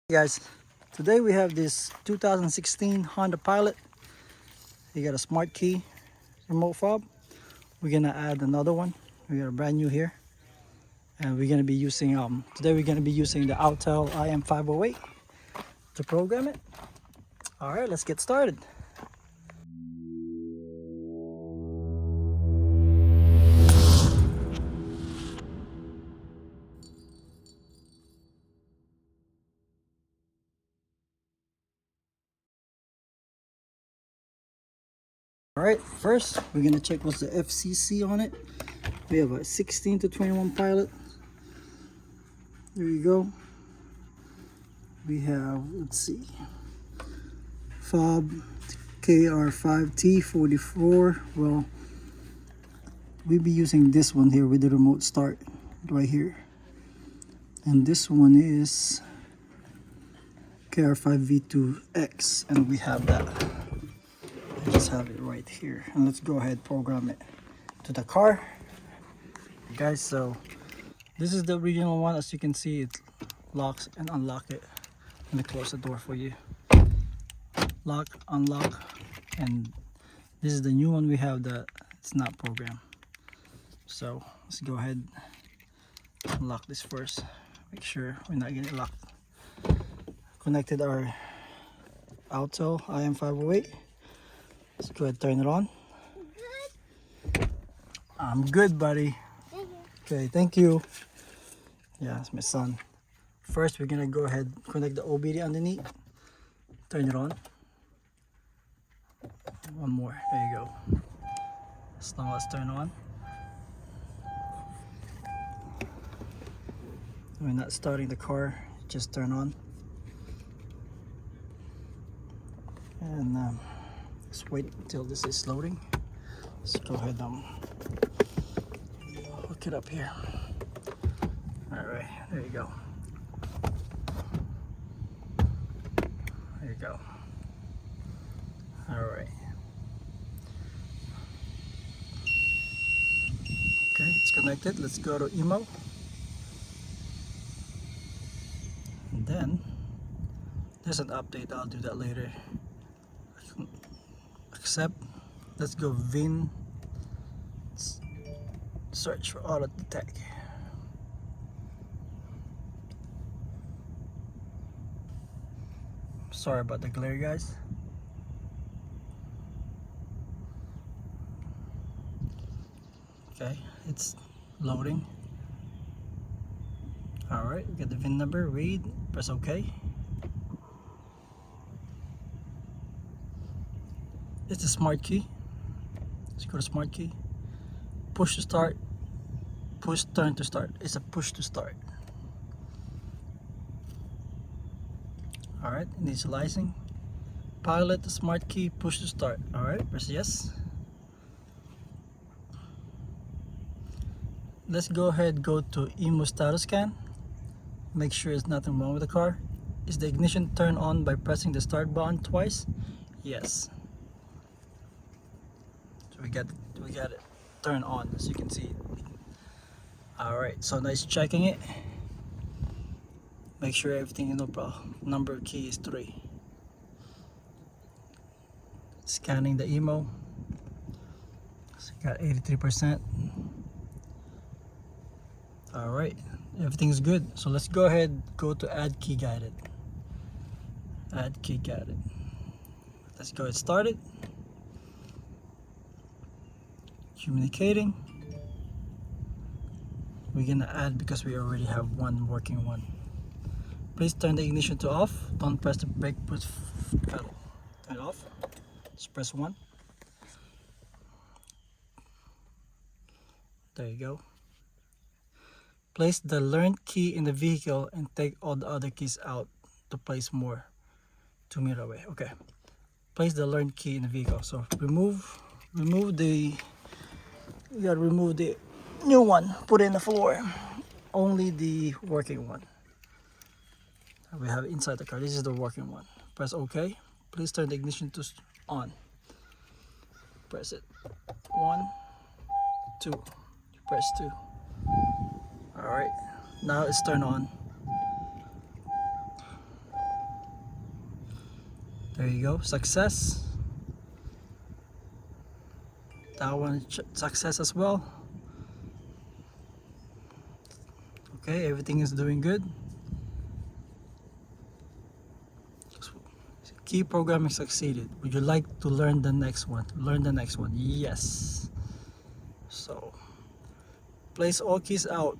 Guys, today we have this 2016 Honda Pilot. You got a Smart Key remote fob. We're gonna add another one. We got a brand new here, and we're gonna be using today we're gonna be using the Autel Im508 to program it. All right, let's get started. All right, first we're gonna check what's the FCC on it. We have a 16 to 21 Pilot. There you go. We have, let's see, fob KR5T44. Well, we'll be using this one here with the remote start right here, and this one is KR5V2X, and we have that. I just have it right here, and let's go ahead and program it to the car, guys. So this is the original one. As you can see, it locks and unlock it. Let me close the door for you. Lock, unlock, and this is the new one we have that it's not programmed. So let's go ahead and unlock this first. Make sure we're not getting locked. Connected our Autel Im508. Let's go ahead and turn it on. Good. I'm good, buddy. Okay, thank you. Yeah, it's my son. First, we're gonna go ahead and connect the OBD underneath. Turn it on. One more. There you go. So now let's turn on. We're not starting the car, just turn on. And let's wait until this is loading. Let's go ahead and hook it up here. Alright, there you go. There you go. Alright. Okay, it's connected. Let's go to emo. And then there's an update. I'll do that later. Accept. Let's go VIN. Search for auto detect. Sorry about the glare, guys. Okay, it's loading. Alright, we got the VIN number. Read, press OK. It's a Smart Key. Let's go to Smart Key. Push to start. Push turn to start. It's a push to start. Alright, initializing. Pilot, the Smart Key, push to start. Alright, press yes. Let's go ahead, go to emo status scan. Make sure there's nothing wrong with the car. Is the ignition turned on by pressing the start button twice? Yes. So we got it turned on, as you can see. Alright, so nice checking it. Make sure everything is no problem. Number of key is 3. Scanning the emo. So got 83%. Alright, everything's good. So let's go ahead, go to add key guided. Add key guided. Let's go ahead, start it. Communicating. We're gonna add because we already have one working one. Please turn the ignition to off. Don't press the brake push pedal. Turn it off. Just press 1. There you go. Place the learned key in the vehicle and take all the other keys out to place more 2 meters away. Okay. Place the learned key in the vehicle. So remove the. You gotta remove the new one. Put it in the floor. Only the working one. We have it inside the car. This is the working one. Press OK. Please turn the ignition to on. Press it. 1, 2. Press 2. Alright. Now it's turned on. There you go, success. That one success as well. Okay, everything is doing good. Key programming succeeded. Would you like to learn the next one? Learn the next one. Yes. So place all keys out.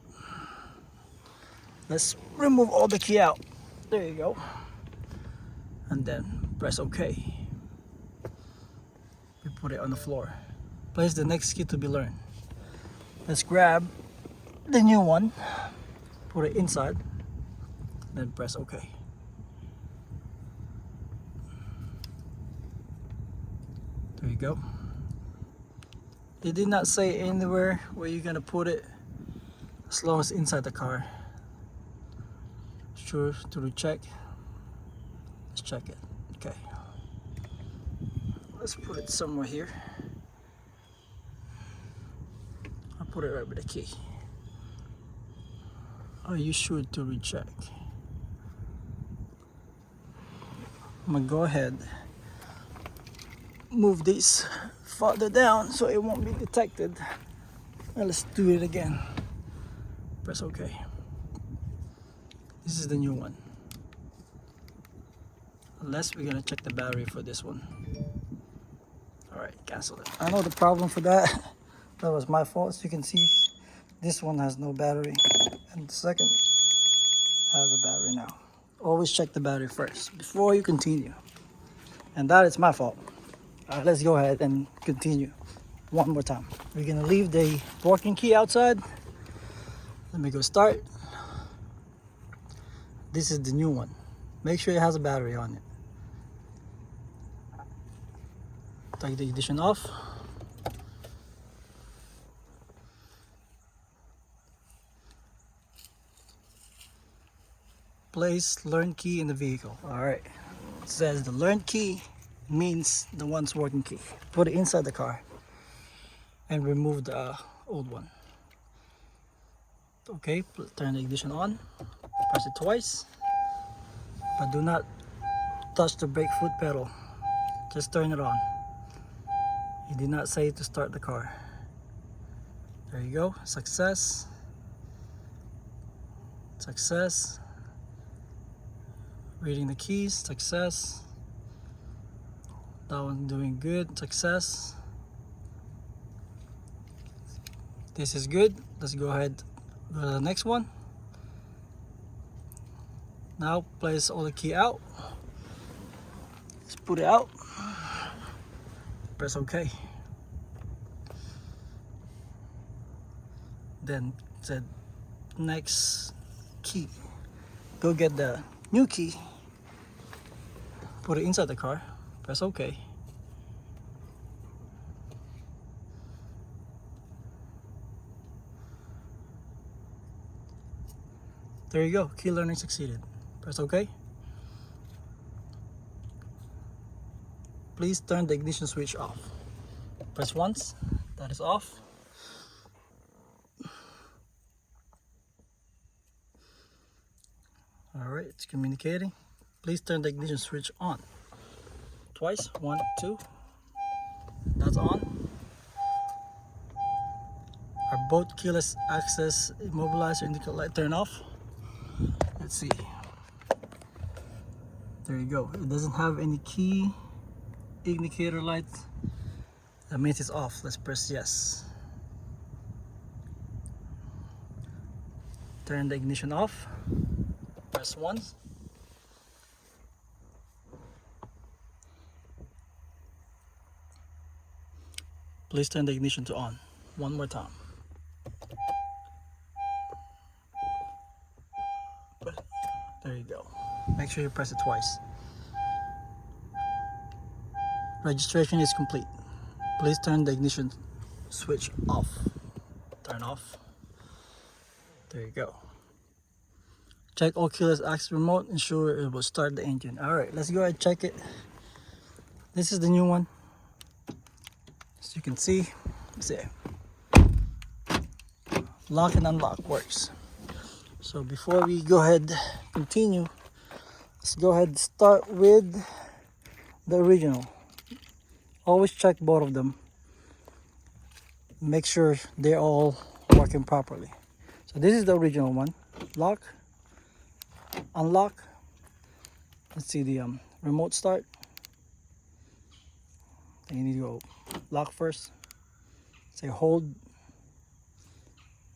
Let's remove all the key out. There you go. And then press OK. We put it on the floor. Place the next key to be learned. Let's grab the new one, put it inside, then press OK. There you go. They did not say anywhere where you're gonna put it, as long as inside the car. Sure to recheck. Let's check it. Okay. Let's put it somewhere here. I'll put it right with the key. Are you sure to recheck? I'm gonna go ahead, move this farther down so it won't be detected. Now let's do it again. Press OK. This is the new one. Unless we're gonna check the battery for this one. Alright, cancel it. I know the problem for that. That was my fault. As you can see, this one has no battery, and the second has a battery now. Always check the battery first before you continue. And that is my fault. Alright, let's go ahead and continue one more time. We're gonna leave the working key outside. Let me go start. This is the new one. Make sure it has a battery on it. Take the ignition off. Place learn key in the vehicle. Alright. It says the learn key means the one's working key. Put it inside the car and remove the old one. Okay, turn the ignition on. Press it twice. But do not touch the brake foot pedal. Just turn it on. It did not say to start the car. There you go. Success. Success. Reading the keys. Success. That one's doing good. Success. This is good. Let's go ahead, go to the next one. Now place all the key out. Let's put it out. Press OK. Then said next key. Go get the new key. Put it inside the car. Press OK. There you go. Key learning succeeded. Press OK. Please turn the ignition switch off. Press once. That is off. Alright, it's communicating. Please turn the ignition switch on. Twice. 1, 2. That's on. Are both keyless access immobilizer indicator light turned off? Let's see. There you go. It doesn't have any key indicator light. That means it's off. Let's press yes. Turn the ignition off. Press once. Please turn the ignition to on. One more time. There you go. Make sure you press it twice. Registration is complete. Please turn the ignition switch off. Turn off. There you go. Check all keyless access remote. Ensure it will start the engine. Alright, let's go ahead and check it. This is the new one. As you can see, lock and unlock works. So before we go ahead continue, let's go ahead and start with the original. Always check both of them. Make sure they're all working properly. So this is the original one. Lock, unlock. Let's see the remote start. Then you need to go lock first. Say hold,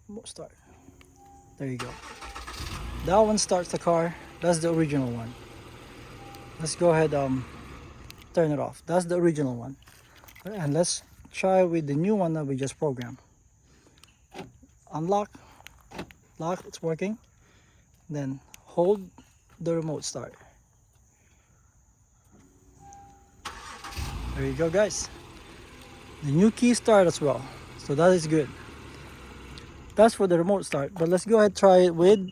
remote start. There you go. That one starts the car. That's the original one. Let's go ahead turn it off. That's the original one. And let's try with the new one that we just programmed. Unlock, lock, it's working. Then hold the remote start. There you go, guys. The new key start as well, so that is good. That's for the remote start, but let's go ahead and try it with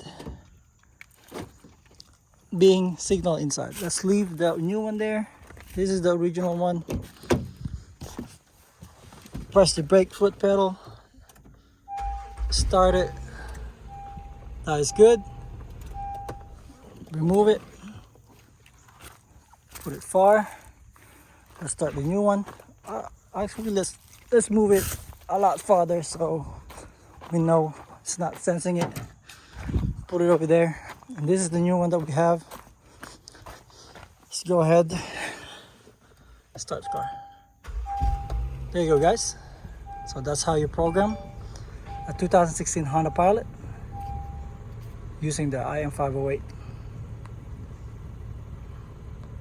being signal inside. Let's leave the new one there. This is the original one. Press the brake foot pedal, start it. That is good. Remove it, put it far. Let's start the new one. Actually, let's move it a lot farther so we know it's not sensing it. Put it over there. And this is the new one that we have. Let's go ahead. Start the car. There you go, guys. So that's how you program a 2016 Honda Pilot using the IM508.